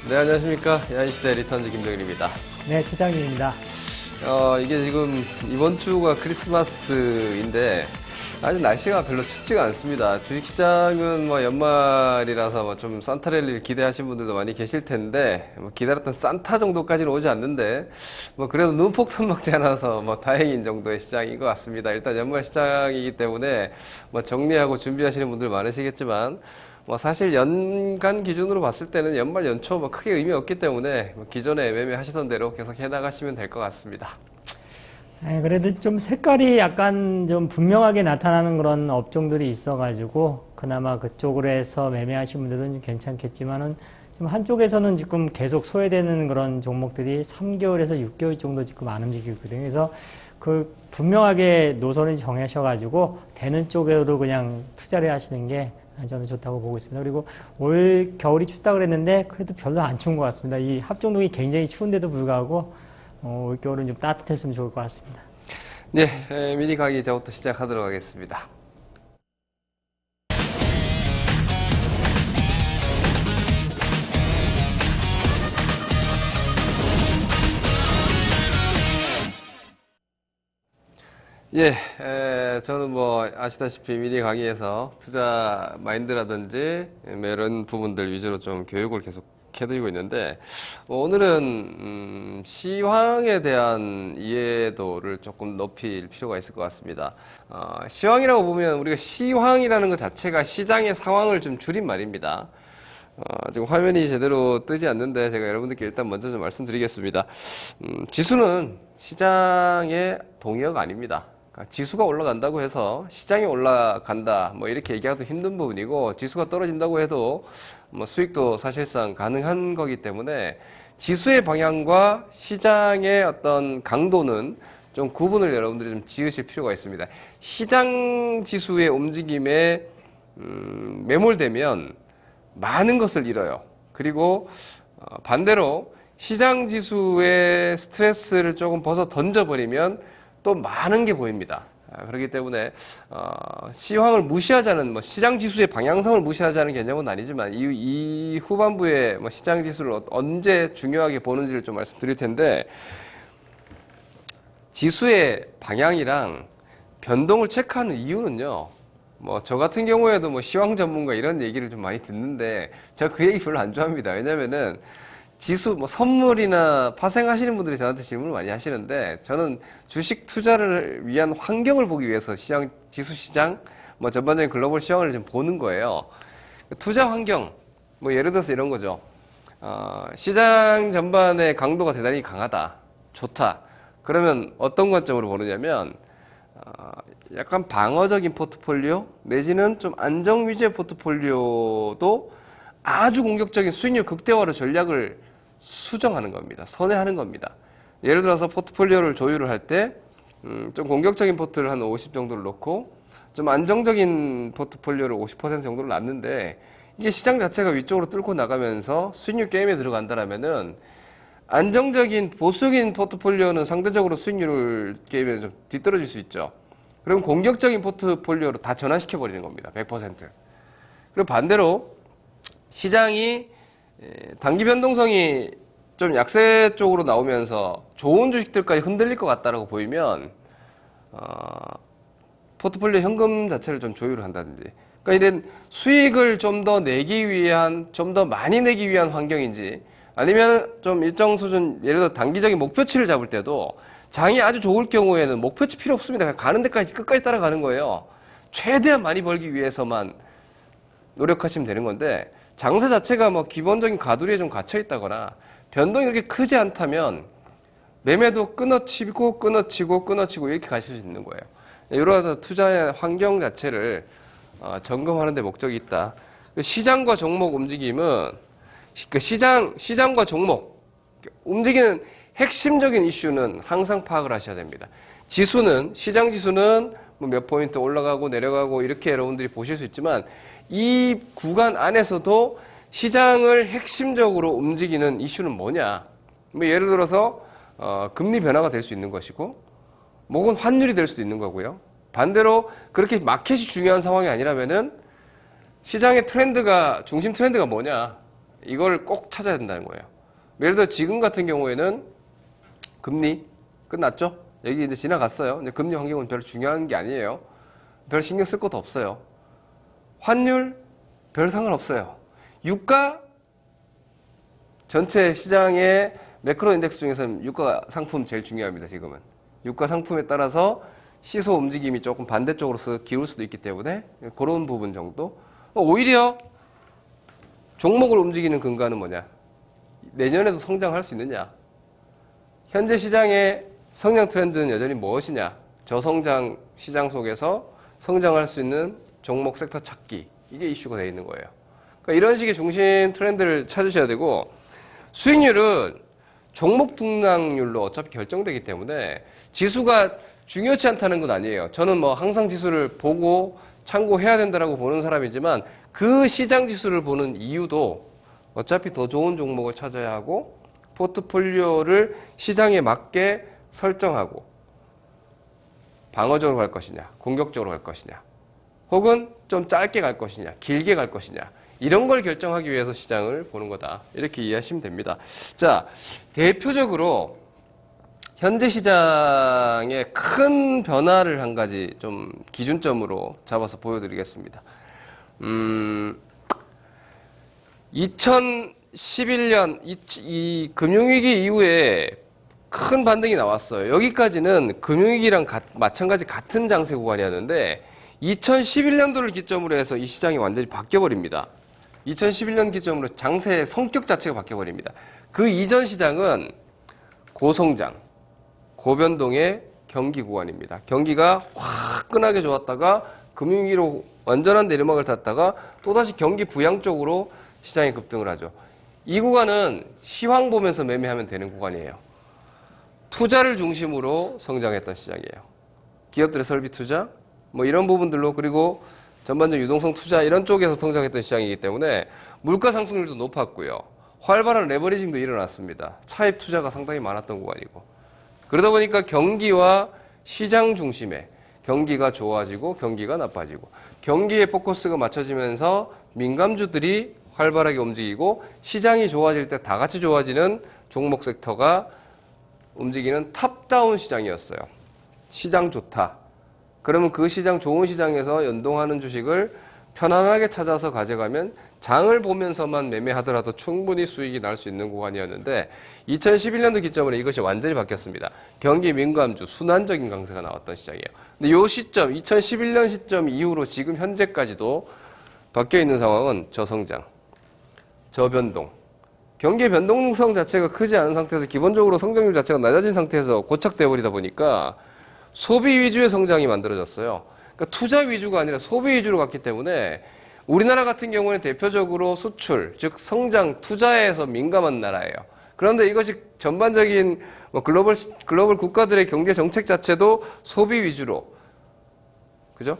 네, 안녕하십니까. 야인시대 리턴즈 김동일입니다. 네, 최장님입니다. 이게 지금 이번 주가 크리스마스인데 아직 날씨가 별로 춥지가 않습니다. 주식시장은 뭐 연말이라서 뭐 좀 산타 랠리를 기대하신 분들도 많이 계실 텐데 뭐 기다렸던 산타 정도까지는 오지 않는데 뭐 그래도 눈폭탄 맞지 않아서 뭐 다행인 정도의 시장인 것 같습니다. 일단 연말 시장이기 때문에 뭐 정리하고 준비하시는 분들 많으시겠지만 뭐 사실 연간 기준으로 봤을 때는 연말 연초 뭐 크게 의미 없기 때문에 뭐 기존에 매매하시던 대로 계속 해나가시면 될 것 같습니다. 네, 그래도 좀 색깔이 약간 좀 분명하게 나타나는 그런 업종들이 있어가지고 그나마 그쪽으로 해서 매매하신 분들은 좀 괜찮겠지만은 좀 한쪽에서는 지금 계속 소외되는 그런 종목들이 3개월에서 6개월 정도 지금 안 움직이고 있거든요. 그래서 그 분명하게 노선을 정하셔가지고 되는 쪽으로 그냥 투자를 하시는 게 저는 좋다고 보고 있습니다. 그리고 올 겨울이 춥다 그랬는데 그래도 별로 안 추운 것 같습니다. 이 합정동이 굉장히 추운데도 불구하고 올 겨울은 좀 따뜻했으면 좋을 것 같습니다. 네, 미니 강의 이제부터 시작하도록 하겠습니다. 예, 저는 뭐 아시다시피 미니 강의에서 투자 마인드라든지 이런 부분들 위주로 좀 교육을 계속 해드리고 있는데 오늘은 시황에 대한 이해도를 조금 높일 필요가 있을 것 같습니다. 시황이라고 보면 우리가 시황이라는 것 자체가 시장의 상황을 좀 줄인 말입니다. 지금 화면이 제대로 뜨지 않는데 제가 여러분들께 일단 먼저 좀 말씀드리겠습니다. 지수는 시장의 동의어가 아닙니다. 그러니까 지수가 올라간다고 해서 시장이 올라간다 뭐 이렇게 얘기하기도 힘든 부분이고, 지수가 떨어진다고 해도 뭐 수익도 사실상 가능한 거기 때문에 지수의 방향과 시장의 어떤 강도는 좀 구분을 여러분들이 좀 지으실 필요가 있습니다. 시장 지수의 움직임에 매몰되면 많은 것을 잃어요. 그리고 반대로 시장 지수의 스트레스를 조금 벗어 던져버리면 또 많은 게 보입니다. 그렇기 때문에 시황을 무시하자는, 뭐 시장 지수의 방향성을 무시하자는 개념은 아니지만 이 후반부에 뭐 시장 지수를 언제 중요하게 보는지를 좀 말씀드릴 텐데, 지수의 방향이랑 변동을 체크하는 이유는요, 뭐 저 같은 경우에도 뭐 시황 전문가 이런 얘기를 좀 많이 듣는데 제가 그 얘기 별로 안 좋아합니다. 왜냐면은 지수, 뭐 선물이나 파생하시는 분들이 저한테 질문을 많이 하시는데, 저는 주식 투자를 위한 환경을 보기 위해서 시장, 지수 시장, 뭐 전반적인 글로벌 시황을 좀 보는 거예요. 투자 환경, 뭐 예를 들어서 이런 거죠. 시장 전반의 강도가 대단히 강하다, 좋다. 그러면 어떤 관점으로 보느냐면, 약간 방어적인 포트폴리오 내지는 좀 안정 위주의 포트폴리오도 아주 공격적인 수익률 극대화로 전략을 수정하는 겁니다. 선회하는 겁니다. 예를 들어서 포트폴리오를 조율을 할 때 좀 공격적인 포트를 한 50 정도를 놓고 좀 안정적인 포트폴리오를 50% 정도를 놨는데, 이게 시장 자체가 위쪽으로 뚫고 나가면서 수익률 게임에 들어간다라면은 안정적인 보수적인 포트폴리오는 상대적으로 수익률 게임에 좀 뒤떨어질 수 있죠. 그럼 공격적인 포트폴리오로 다 전환시켜 버리는 겁니다. 100%. 그리고 반대로 시장이 단기 변동성이 좀 약세 쪽으로 나오면서 좋은 주식들까지 흔들릴 것 같다라고 보이면 포트폴리오 현금 자체를 좀 조율을 한다든지, 그러니까 이런 수익을 좀 더 내기 위한, 좀 더 많이 내기 위한 환경인지, 아니면 좀 일정 수준, 예를 들어 단기적인 목표치를 잡을 때도 장이 아주 좋을 경우에는 목표치 필요 없습니다. 그냥 가는 데까지 끝까지 따라가는 거예요. 최대한 많이 벌기 위해서만 노력하시면 되는 건데, 장사 자체가 뭐 기본적인 가두리에 좀 갇혀 있다거나 변동이 그렇게 크지 않다면 매매도 끊어치고 끊어치고 끊어치고 이렇게 가실 수 있는 거예요. 이런 투자의 환경 자체를 점검하는 데 목적이 있다. 시장과 종목 움직임은, 시장과 종목 움직이는 핵심적인 이슈는 항상 파악을 하셔야 됩니다. 지수는, 시장 지수는 뭐 몇 포인트 올라가고 내려가고 이렇게 여러분들이 보실 수 있지만, 이 구간 안에서도 시장을 핵심적으로 움직이는 이슈는 뭐냐. 뭐 예를 들어서 금리 변화가 될 수 있는 것이고, 혹은 환율이 될 수도 있는 거고요. 반대로 그렇게 마켓이 중요한 상황이 아니라면은 시장의 트렌드가, 중심 트렌드가 뭐냐. 이걸 꼭 찾아야 된다는 거예요. 예를 들어 지금 같은 경우에는 금리 끝났죠? 여기 이제 지나갔어요. 근데 금리 환경은 별로 중요한 게 아니에요. 별 신경 쓸 것도 없어요. 환율 별 상관없어요. 유가 전체 시장의 매크로 인덱스 중에서는 유가 상품 제일 중요합니다. 지금은 유가 상품에 따라서 시소 움직임이 조금 반대쪽으로 기울 수도 있기 때문에 그런 부분 정도. 오히려 종목을 움직이는 근거는 뭐냐? 내년에도 성장할 수 있느냐? 현재 시장의 성장 트렌드는 여전히 무엇이냐? 저성장 시장 속에서 성장할 수 있는 종목 섹터 찾기. 이게 이슈가 되어 있는 거예요. 그러니까 이런 식의 중심 트렌드를 찾으셔야 되고, 수익률은 종목 등락률로 어차피 결정되기 때문에 지수가 중요치 않다는 건 아니에요. 저는 뭐 항상 지수를 보고 참고해야 된다라고 보는 사람이지만 그 시장 지수를 보는 이유도 어차피 더 좋은 종목을 찾아야 하고 포트폴리오를 시장에 맞게 설정하고 방어적으로 갈 것이냐, 공격적으로 갈 것이냐, 혹은 좀 짧게 갈 것이냐, 길게 갈 것이냐, 이런 걸 결정하기 위해서 시장을 보는 거다. 이렇게 이해하시면 됩니다. 자, 대표적으로 현재 시장의 큰 변화를 한 가지 좀 기준점으로 잡아서 보여드리겠습니다. 2011년 이 금융위기 이후에 큰 반등이 나왔어요. 여기까지는 금융위기랑 마찬가지 같은 장세 구간이었는데 2011년도를 기점으로 해서 이 시장이 완전히 바뀌어버립니다. 2011년 기점으로 장세의 성격 자체가 바뀌어버립니다. 그 이전 시장은 고성장, 고변동의 경기 구간입니다. 경기가 화끈하게 좋았다가 금융위기로 완전한 내리막을 탔다가 또다시 경기 부양 쪽으로 시장이 급등을 하죠. 이 구간은 시황 보면서 매매하면 되는 구간이에요. 투자를 중심으로 성장했던 시장이에요. 기업들의 설비 투자, 뭐 이런 부분들로, 그리고 전반적 유동성 투자 이런 쪽에서 성장했던 시장이기 때문에 물가 상승률도 높았고요. 활발한 레버리징도 일어났습니다. 차입 투자가 상당히 많았던 구간이고. 그러다 보니까 경기와 시장 중심에 경기가 좋아지고 경기가 나빠지고 경기에 포커스가 맞춰지면서 민감주들이 활발하게 움직이고 시장이 좋아질 때 다 같이 좋아지는 종목 섹터가 움직이는 탑다운 시장이었어요. 시장 좋다. 그러면 그 시장, 좋은 시장에서 연동하는 주식을 편안하게 찾아서 가져가면 장을 보면서만 매매하더라도 충분히 수익이 날 수 있는 구간이었는데 2011년도 기점으로 이것이 완전히 바뀌었습니다. 경기 민감주, 순환적인 강세가 나왔던 시장이에요. 근데 이 시점, 2011년 시점 이후로 지금 현재까지도 바뀌어 있는 상황은 저성장, 저변동. 경기의 변동성 자체가 크지 않은 상태에서 기본적으로 성장률 자체가 낮아진 상태에서 고착되어 버리다 보니까 소비 위주의 성장이 만들어졌어요. 그러니까 투자 위주가 아니라 소비 위주로 갔기 때문에 우리나라 같은 경우는 대표적으로 수출, 즉 성장, 투자에서 민감한 나라예요. 그런데 이것이 전반적인 뭐 글로벌 국가들의 경제 정책 자체도 소비 위주로, 그죠?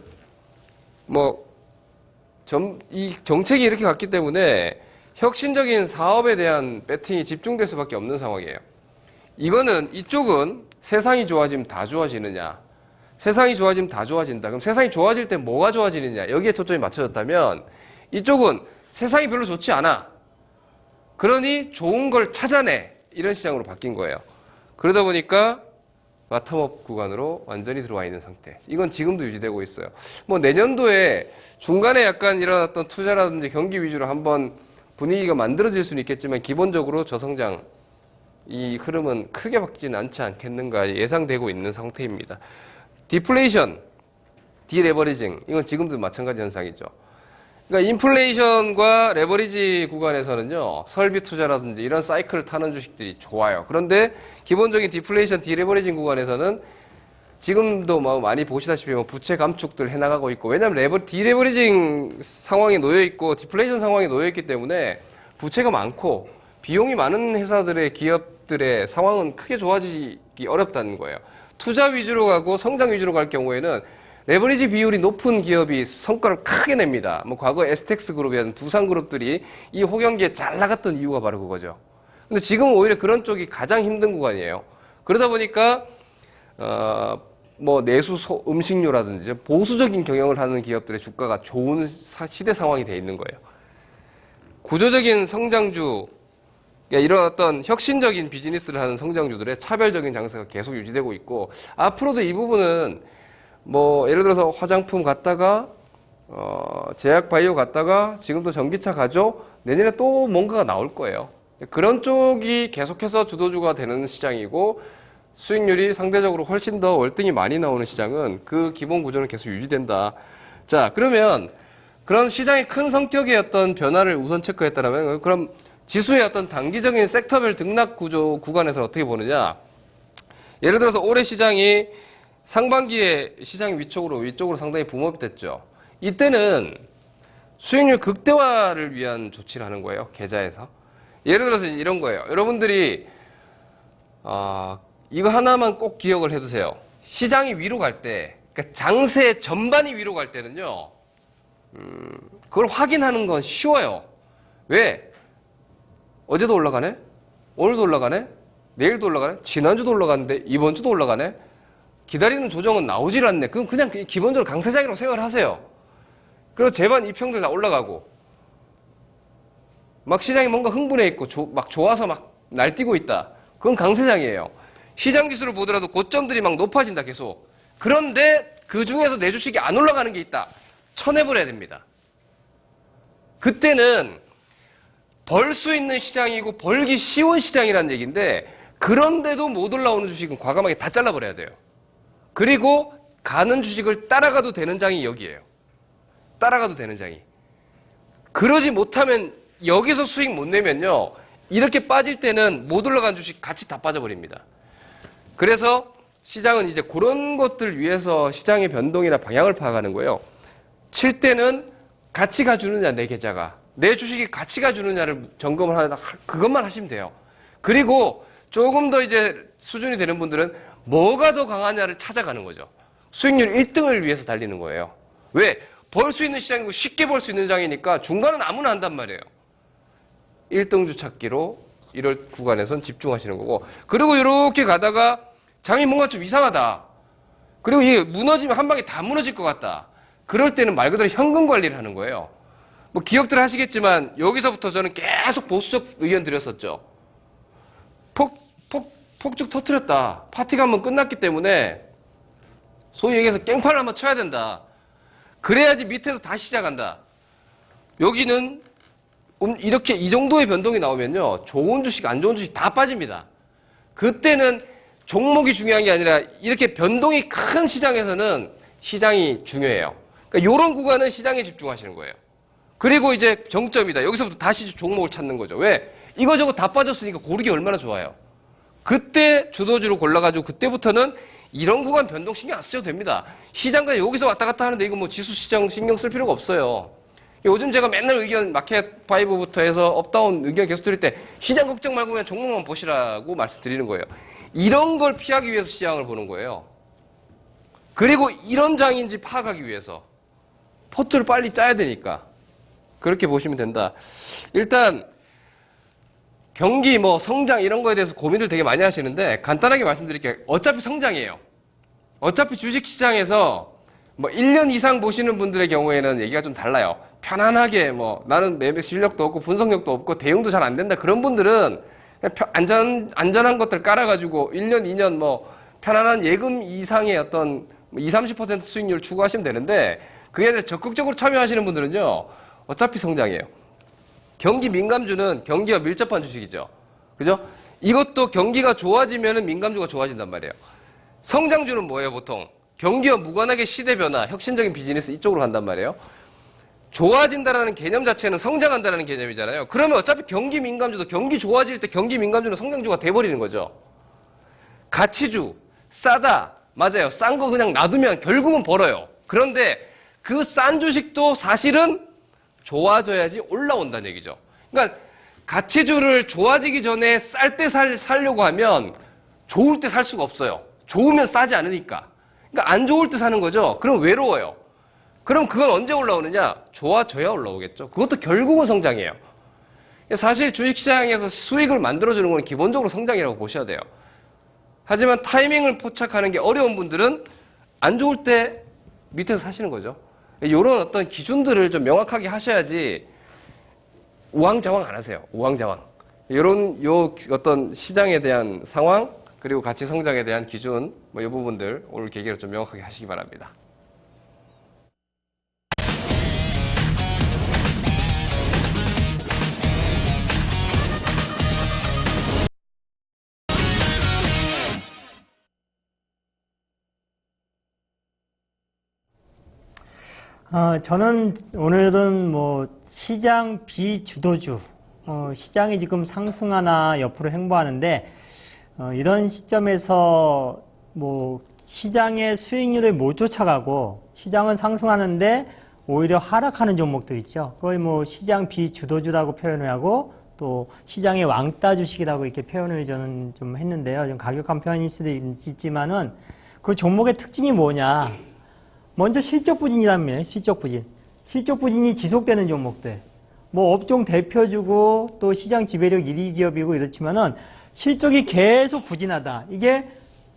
이 정책이 이렇게 갔기 때문에 혁신적인 사업에 대한 배팅이 집중될 수밖에 없는 상황이에요. 이쪽은 세상이 좋아지면 다 좋아지느냐? 세상이 좋아지면 다 좋아진다. 그럼 세상이 좋아질 때 뭐가 좋아지느냐? 여기에 초점이 맞춰졌다면 이쪽은 세상이 별로 좋지 않아. 그러니 좋은 걸 찾아내. 이런 시장으로 바뀐 거예요. 그러다 보니까 바텀업 구간으로 완전히 들어와 있는 상태. 이건 지금도 유지되고 있어요. 뭐 내년도에 중간에 약간 일어났던 투자라든지 경기 위주로 한번 분위기가 만들어질 수는 있겠지만 기본적으로 저성장 이 흐름은 크게 바뀌지는 않지 않겠는가 예상되고 있는 상태입니다. 디플레이션, 디레버리징, 이건 지금도 마찬가지 현상이죠. 그러니까 인플레이션과 레버리지 구간에서는요, 설비 투자라든지 이런 사이클을 타는 주식들이 좋아요. 그런데 기본적인 디플레이션, 디레버리징 구간에서는 지금도 많이 보시다시피 부채 감축들 해나가고 있고, 왜냐하면 디레버리징 상황에 놓여있고 디플레이션 상황에 놓여있기 때문에 부채가 많고 비용이 많은 회사들의 기업들의 상황은 크게 좋아지기 어렵다는 거예요. 투자 위주로 가고 성장 위주로 갈 경우에는 레버리지 비율이 높은 기업이 성과를 크게 냅니다. 과거 에스텍스 그룹이라든 두산 그룹들이 이 호경기에 잘 나갔던 이유가 바로 그거죠. 근데 지금은 오히려 그런 쪽이 가장 힘든 구간이에요. 그러다 보니까 내수 음식료라든지 보수적인 경영을 하는 기업들의 주가가 좋은 시대 상황이 돼 있는 거예요. 구조적인 성장주, 그러니까 이런 어떤 혁신적인 비즈니스를 하는 성장주들의 차별적인 장세가 계속 유지되고 있고, 앞으로도 이 부분은 뭐 예를 들어서 화장품 갔다가 제약 바이오 갔다가 지금도 전기차 가죠. 내년에 또 뭔가가 나올 거예요. 그런 쪽이 계속해서 주도주가 되는 시장이고, 수익률이 상대적으로 훨씬 더 월등히 많이 나오는 시장은 그 기본 구조는 계속 유지된다. 자, 그러면 그런 시장의 큰 성격의 어떤 변화를 우선 체크했다면, 그럼 지수의 어떤 단기적인 섹터별 등락 구조 구간에서 어떻게 보느냐? 예를 들어서 올해 시장이 상반기에 시장이 위쪽으로 상당히 붐업이 됐죠. 이때는 수익률 극대화를 위한 조치를 하는 거예요. 계좌에서. 예를 들어서 이런 거예요. 여러분들이 이거 하나만 꼭 기억을 해두세요. 시장이 위로 갈 때, 그러니까 장세 전반이 위로 갈 때는요, 그걸 확인하는 건 쉬워요. 왜? 어제도 올라가네? 오늘도 올라가네? 내일도 올라가네? 지난주도 올라갔는데 이번주도 올라가네? 기다리는 조정은 나오질 않네. 그럼 그냥 기본적으로 강세장이라고 생각을 하세요. 그리고 제반 이평들 다 올라가고, 막 시장이 뭔가 흥분해 있고, 막 좋아서 막 날뛰고 있다. 그건 강세장이에요. 시장 지수를 보더라도 고점들이 막 높아진다, 계속. 그런데 그 중에서 내 주식이 안 올라가는 게 있다. 쳐내버려야 됩니다. 그때는 벌 수 있는 시장이고 벌기 쉬운 시장이라는 얘기인데, 그런데도 못 올라오는 주식은 과감하게 다 잘라버려야 돼요. 그리고 가는 주식을 따라가도 되는 장이 여기예요. 따라가도 되는 장이. 그러지 못하면 여기서 수익 못 내면요, 이렇게 빠질 때는 못 올라간 주식 같이 다 빠져버립니다. 그래서 시장은 이제 그런 것들 위해서 시장의 변동이나 방향을 파악하는 거예요. 칠 때는 같이 가주느냐, 내 계좌가. 내 주식이 같이 가주느냐를 점검을 하다, 그것만 하시면 돼요. 그리고 조금 더 이제 수준이 되는 분들은 뭐가 더 강하냐를 찾아가는 거죠. 수익률 1등을 위해서 달리는 거예요. 왜? 벌 수 있는 시장이고 쉽게 벌 수 있는 장이니까 중간은 아무나 한단 말이에요. 1등주 찾기로 이럴 구간에선 집중하시는 거고, 그리고 이렇게 가다가 장이 뭔가 좀 이상하다. 그리고 이게 무너지면 한 방에 다 무너질 것 같다. 그럴 때는 말 그대로 현금 관리를 하는 거예요. 뭐 기억들 하시겠지만 여기서부터 저는 계속 보수적 의견 드렸었죠. 폭죽 터뜨렸다. 파티가 한번 끝났기 때문에 소위 얘기해서 깽판을 한번 쳐야 된다. 그래야지 밑에서 다시 시작한다. 여기는 이렇게 이 정도의 변동이 나오면요, 좋은 주식, 안 좋은 주식 다 빠집니다. 그때는 종목이 중요한 게 아니라 이렇게 변동이 큰 시장에서는 시장이 중요해요. 그러니까 이런 구간은 시장에 집중하시는 거예요. 그리고 이제 정점이다. 여기서부터 다시 종목을 찾는 거죠. 왜? 이거저거 다 빠졌으니까 고르기 얼마나 좋아요. 그때 주도주로 골라가지고 그때부터는 이런 구간 변동 신경 안 쓰셔도 됩니다. 시장과 여기서 왔다 갔다 하는데 이거 뭐 지수 시장 신경 쓸 필요가 없어요. 요즘 제가 맨날 의견 마켓 5부터 해서 업다운 의견 계속 드릴 때 시장 걱정 말고 그냥 종목만 보시라고 말씀드리는 거예요. 이런 걸 피하기 위해서 시장을 보는 거예요. 그리고 이런 장인지 파악하기 위해서 포트를 빨리 짜야 되니까 그렇게 보시면 된다. 일단 경기 뭐 성장 이런 거에 대해서 고민들 되게 많이 하시는데 간단하게 말씀드릴게요. 어차피 성장이에요. 어차피 주식시장에서 뭐 1년 이상 보시는 분들의 경우에는 얘기가 좀 달라요. 편안하게 뭐 나는 매매 실력도 없고 분석력도 없고 대응도 잘 안 된다. 그런 분들은 그냥 안전한 것들 깔아가지고 1년, 2년 뭐 편안한 예금 이상의 어떤 20, 30% 수익률 추구하시면 되는데, 그에 대해서 적극적으로 참여하시는 분들은요, 어차피 성장이에요. 경기 민감주는 경기와 밀접한 주식이죠. 그죠? 이것도 경기가 좋아지면은 민감주가 좋아진단 말이에요. 성장주는 뭐예요, 보통? 경기와 무관하게 시대 변화, 혁신적인 비즈니스 이쪽으로 간단 말이에요. 좋아진다라는 개념 자체는 성장한다는 개념이잖아요. 그러면 어차피 경기 민감주도 경기 좋아질 때 경기 민감주는 성장주가 돼버리는 거죠. 가치주, 싸다. 맞아요. 싼 거 그냥 놔두면 결국은 벌어요. 그런데 그 싼 주식도 사실은 좋아져야지 올라온다는 얘기죠. 그러니까 가치주를 좋아지기 전에 쌀 때 살려고 하면 좋을 때 살 수가 없어요. 좋으면 싸지 않으니까. 그러니까 안 좋을 때 사는 거죠. 그럼 외로워요. 그럼 그건 언제 올라오느냐? 좋아져야 올라오겠죠. 그것도 결국은 성장이에요. 사실 주식시장에서 수익을 만들어주는 건 기본적으로 성장이라고 보셔야 돼요. 하지만 타이밍을 포착하는 게 어려운 분들은 안 좋을 때 밑에서 사시는 거죠. 이런 어떤 기준들을 좀 명확하게 하셔야지 우왕좌왕 안 하세요. 우왕좌왕. 요 어떤 시장에 대한 상황, 그리고 가치 성장에 대한 기준, 이 부분들 오늘 계기로 좀 명확하게 하시기 바랍니다. 저는 오늘은 시장 비주도주, 시장이 지금 상승하나 옆으로 행보하는데, 이런 시점에서 시장의 수익률을 못 쫓아가고 시장은 상승하는데 오히려 하락하는 종목들 있죠. 거의 시장 비주도주라고 표현을 하고 또 시장의 왕따 주식이라고 이렇게 표현을 저는 좀 했는데요. 좀 가격한 표현일 수도 있지만은 그 종목의 특징이 뭐냐. 먼저 실적 부진이라는 거예요. 실적 부진. 실적 부진이 지속되는 종목들. 업종 대표주고 또 시장 지배력 1위 기업이고 이렇지만은 실적이 계속 부진하다. 이게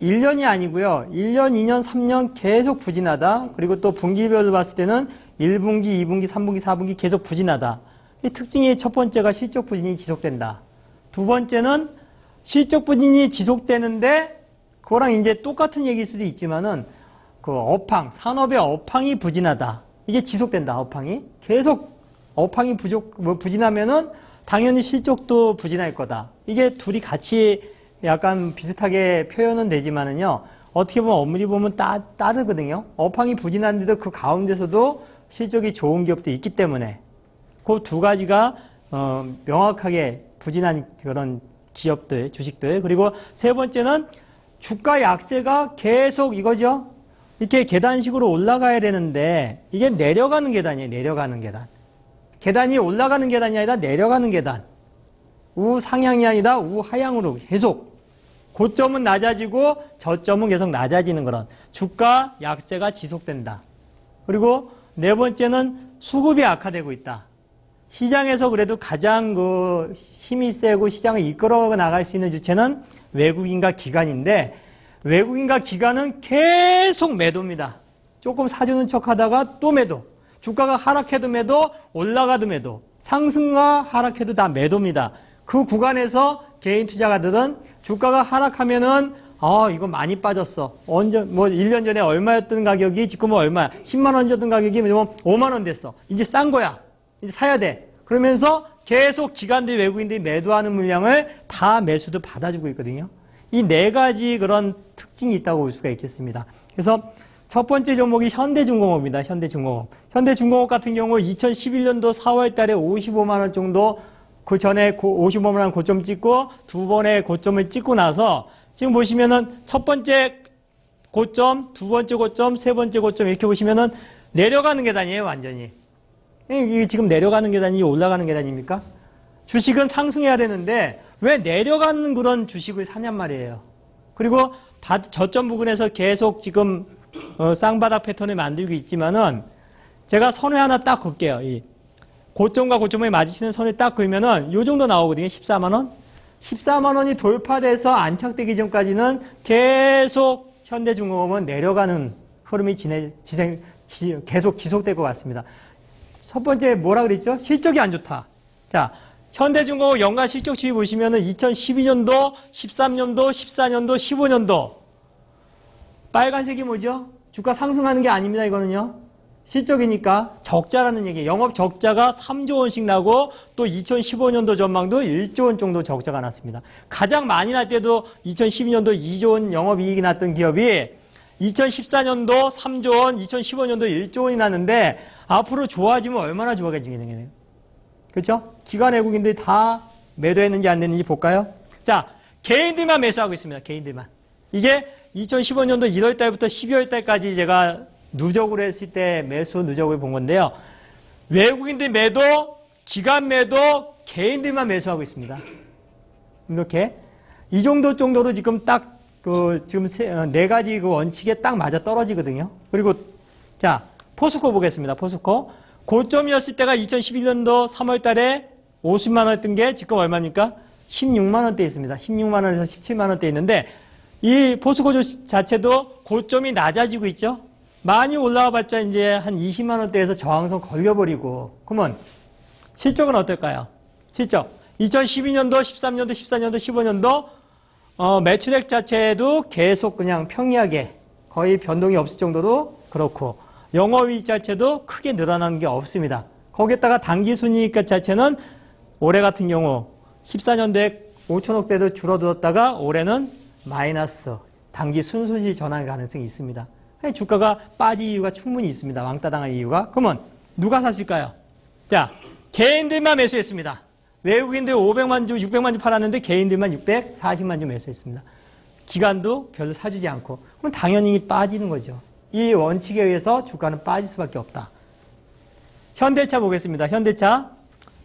1년이 아니고요. 1년, 2년, 3년 계속 부진하다. 그리고 또 분기별로 봤을 때는 1분기, 2분기, 3분기, 4분기 계속 부진하다. 이 특징이 첫 번째가 실적 부진이 지속된다. 두 번째는 실적 부진이 지속되는데 그거랑 이제 똑같은 얘기일 수도 있지만은 그 업황, 산업의 업황이 부진하다. 이게 지속된다. 업황이. 계속 업황이 부진하면은 당연히 실적도 부진할 거다. 이게 둘이 같이 약간 비슷하게 표현은 되지만은요. 어떻게 보면 엄밀히 보면 따르거든요. 업황이 부진한데도 그 가운데서도 실적이 좋은 기업도 있기 때문에 그 두 가지가 명확하게 부진한 그런 기업들, 주식들. 그리고 세 번째는 주가 약세가 계속 이거죠. 이렇게 계단식으로 올라가야 되는데 이게 내려가는 계단이에요. 내려가는 계단. 계단이 올라가는 계단이 아니라 내려가는 계단. 우상향이 아니라 우하향으로 계속. 고점은 낮아지고 저점은 계속 낮아지는 그런 주가 약세가 지속된다. 그리고 네 번째는 수급이 악화되고 있다. 시장에서 그래도 가장 힘이 세고 시장을 이끌어 나갈 수 있는 주체는 외국인과 기관인데 외국인과 기관은 계속 매도입니다. 조금 사주는 척 하다가 또 매도. 주가가 하락해도 매도, 올라가도 매도. 상승과 하락해도 다 매도입니다. 그 구간에서 개인 투자가들은 주가가 하락하면은 이거 많이 빠졌어. 1년 전에 얼마였던 가격이 지금은 얼마야? 10만 원이었던 가격이 5만 원 됐어. 이제 싼 거야. 이제 사야 돼. 그러면서 계속 기관들 외국인들이 매도하는 물량을 다 매수도 받아주고 있거든요. 이 네 가지 그런 특징이 있다고 볼 수가 있겠습니다. 그래서 첫 번째 종목이 현대중공업입니다. 현대중공업. 현대중공업 같은 경우 2011년도 4월 달에 55만 원 정도 그 전에 55만 원 고점 찍고 두 번의 고점을 찍고 나서 지금 보시면은 첫 번째 고점, 두 번째 고점, 세 번째 고점 이렇게 보시면은 내려가는 계단이에요. 완전히. 이게 지금 내려가는 계단이 올라가는 계단입니까? 주식은 상승해야 되는데 왜 내려가는 그런 주식을 사냔 말이에요. 그리고 저점 부근에서 계속 지금 쌍바닥 패턴을 만들고 있지만은 제가 선을 하나 딱 긋게요. 이 고점과 고점을 마주치는 선을 딱 그으면은 요 정도 나오거든요. 14만 원. 14만 원이 돌파돼서 안착되기 전까지는 계속 현대중공업은 내려가는 흐름이 계속 지속될 것 같습니다. 첫 번째 뭐라 그랬죠? 실적이 안 좋다. 자, 현대중공업 연간 실적 추이 보시면은 2012년도, 13년도, 14년도, 15년도 빨간색이 뭐죠? 주가 상승하는 게 아닙니다. 이거는요. 실적이니까 적자라는 얘기예요. 영업 적자가 3조 원씩 나고 또 2015년도 전망도 1조 원 정도 적자가 났습니다. 가장 많이 날 때도 2012년도 2조 원 영업이익이 났던 기업이 2014년도 3조 원, 2015년도 1조 원이 났는데 앞으로 좋아지면 얼마나 좋아지겠느냐. 그렇죠? 기관 외국인들이 다 매도했는지 안 됐는지 볼까요? 자, 개인들만 매수하고 있습니다. 개인들만. 이게 2015년도 1월 달부터 12월 달까지 제가 누적으로 했을 때 매수 누적을 본 건데요. 외국인들 매도, 기관 매도, 개인들만 매수하고 있습니다. 이렇게. 이 정도로 지금 딱 지금 네 가지 그 원칙에 딱 맞아 떨어지거든요. 그리고 자, 포스코 보겠습니다. 포스코. 고점이었을 때가 2011년도 3월 달에 50만 원 했던 게 지금 얼마입니까? 16만 원대 있습니다. 16만 원에서 17만 원대 있는데 이 포스코 자체도 고점이 낮아지고 있죠. 많이 올라와 봤자 이제 한 20만 원대에서 저항선 걸려버리고 그러면 실적은 어떨까요? 실적. 2012년도, 13년도, 14년도, 15년도 매출액 자체도 계속 그냥 평이하게 거의 변동이 없을 정도로 그렇고 영업이익 자체도 크게 늘어난 게 없습니다. 거기에다가 당기순이익 자체는 올해 같은 경우 14년도에 5천억대도 줄어들었다가 올해는 마이너스 단기 순손실 전환 가능성이 있습니다. 주가가 빠질 이유가 충분히 있습니다. 왕따 당할 이유가. 그러면 누가 샀을까요? 자, 개인들만 매수했습니다. 외국인들 500만 주, 600만 주 팔았는데 개인들만 640만 주 매수했습니다. 기관도 별로 사주지 않고. 그럼 당연히 빠지는 거죠. 이 원칙에 의해서 주가는 빠질 수밖에 없다. 현대차 보겠습니다. 현대차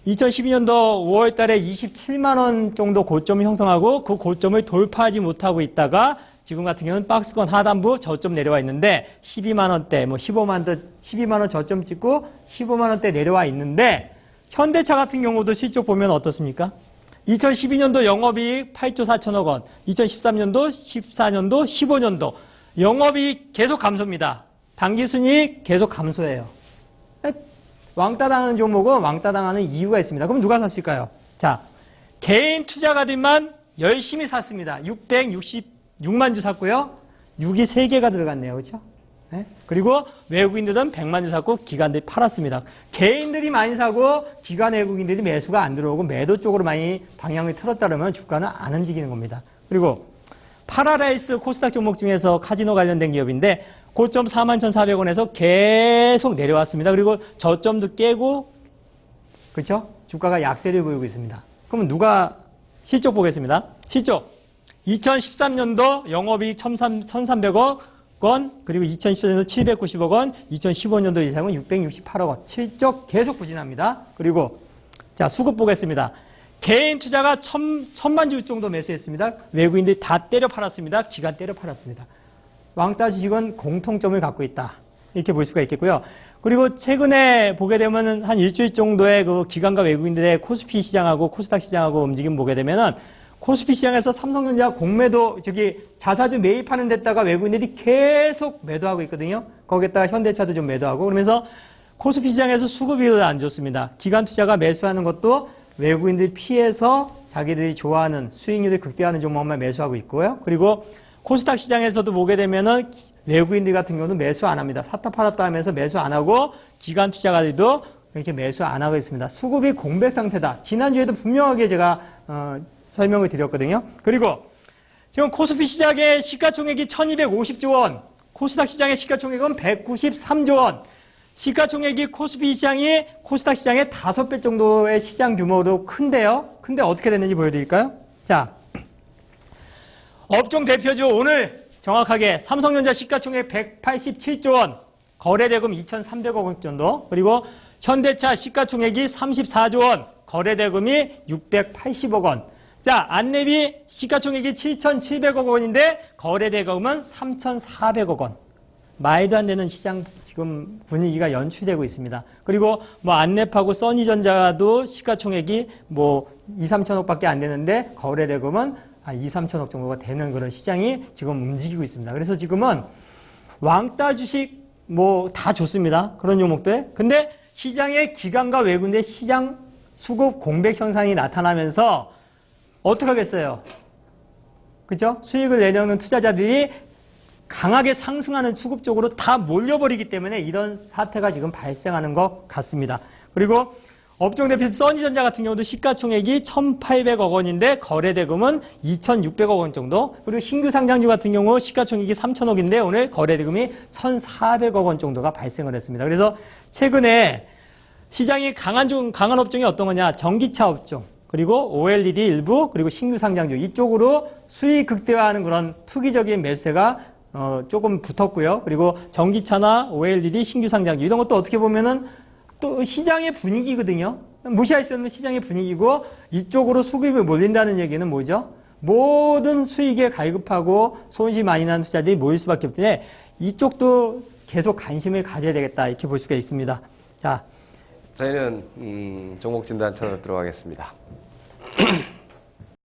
2012년도 5월 달에 27만 원 정도 고점을 형성하고 그 고점을 돌파하지 못하고 있다가 지금 같은 경우는 박스권 하단부 저점 내려와 있는데 12만 원대, 뭐 12만 원 저점 찍고 15만 원대 내려와 있는데 현대차 같은 경우도 실적 보면 어떻습니까? 2012년도 영업이익 8조 4천억 원, 2013년도, 14년도, 15년도 영업이익 계속 감소입니다. 당기순이익 계속 감소해요. 왕따 당하는 종목은 왕따 당하는 이유가 있습니다. 그럼 누가 샀을까요? 자, 개인 투자가들만 열심히 샀습니다. 666만 주 샀고요. 6이 3개가 들어갔네요. 그렇죠? 네? 그리고 외국인들은 100만 주 샀고 기관들이 팔았습니다. 개인들이 많이 사고 기관 외국인들이 매수가 안 들어오고 매도 쪽으로 많이 방향을 틀었다 그러면 주가는 안 움직이는 겁니다. 그리고 파라다이스 코스닥 종목 중에서 카지노 관련된 기업인데 고점 41,400원에서 계속 내려왔습니다. 그리고 저점도 깨고 그렇죠? 주가가 약세를 보이고 있습니다. 그러면 누가 실적 보겠습니다. 실적 2013년도 영업이익 1,300억 원, 그리고 2014년도 790억 원, 2015년도 이상은 668억 원. 실적 계속 부진합니다. 그리고 자, 수급 보겠습니다. 개인 투자가 1,000만 주 정도 매수했습니다. 외국인들이 다 때려 팔았습니다. 기관 때려 팔았습니다. 왕따 주식은 공통점을 갖고 있다. 이렇게 볼 수가 있겠고요. 그리고 최근에 보게 되면 한 일주일 정도의 그 기관과 외국인들의 코스피 시장하고 코스닥 시장하고 움직임 보게 되면은 코스피 시장에서 삼성전자 공매도 자사주 매입하는 데다가 외국인들이 계속 매도하고 있거든요. 거기에다가 현대차도 좀 매도하고 그러면서 코스피 시장에서 수급이 안 좋습니다. 기관 투자가 매수하는 것도 외국인들이 피해서 자기들이 좋아하는 수익률을 극대화하는 종목만 매수하고 있고요. 그리고 코스닥 시장에서도 보게 되면은 외국인들 같은 경우는 매수 안 합니다. 샀다 팔았다 하면서 매수 안 하고 기관 투자가들도 이렇게 매수 안 하고 있습니다. 수급이 공백 상태다. 지난주에도 분명하게 제가 설명을 드렸거든요. 그리고 지금 코스피 시장의 시가총액이 1250조 원, 코스닥 시장의 시가총액은 193조 원, 시가총액이 코스피 시장이 코스닥 시장의 5배 정도의 시장 규모도 큰데요. 근데 어떻게 됐는지 보여드릴까요? 자, 업종 대표주 오늘 정확하게 삼성전자 시가총액 187조 원, 거래대금 2,300억 원 정도, 그리고 현대차 시가총액이 34조 원, 거래대금이 680억 원. 자, 안내비 시가총액이 7,700억 원인데 거래대금은 3,400억 원. 말도 안 되는 시장 지금 분위기가 연출되고 있습니다. 그리고 뭐 안랩하고 써니전자도 시가총액이 뭐 2, 3천억밖에 안 되는데 거래대금은 2, 3천억 정도가 되는 그런 시장이 지금 움직이고 있습니다. 그래서 지금은 왕따 주식 뭐 다 좋습니다. 그런 종목들. 근데 시장의 기관과 외국인의 시장 수급 공백 현상이 나타나면서 어떻게 하겠어요? 그죠? 수익을 내려는 투자자들이 강하게 상승하는 수급 쪽으로 다 몰려버리기 때문에 이런 사태가 지금 발생하는 것 같습니다. 그리고 업종 대표 써니전자 같은 경우도 시가총액이 1,800억 원인데 거래대금은 2,600억 원 정도. 그리고 신규 상장주 같은 경우 시가총액이 3,000억인데 오늘 거래대금이 1,400억 원 정도가 발생을 했습니다. 그래서 최근에 시장이 강한 업종이 어떤 거냐? 전기차 업종, 그리고 OLED 일부, 그리고 신규 상장주 이쪽으로 수익 극대화하는 그런 투기적인 매수세가 조금 붙었고요. 그리고 전기차나 OLED 신규 상장주 이런 것도 어떻게 보면은 또 시장의 분위기거든요. 무시할 수 없는 시장의 분위기고 이쪽으로 수급이 몰린다는 얘기는 뭐죠? 모든 수익에 갈급하고 손실 많이 나는 투자들이 모일 수밖에 없기 때문에 이쪽도 계속 관심을 가져야 되겠다 이렇게 볼 수가 있습니다. 자, 저희는 종목 진단 차로 들어가겠습니다.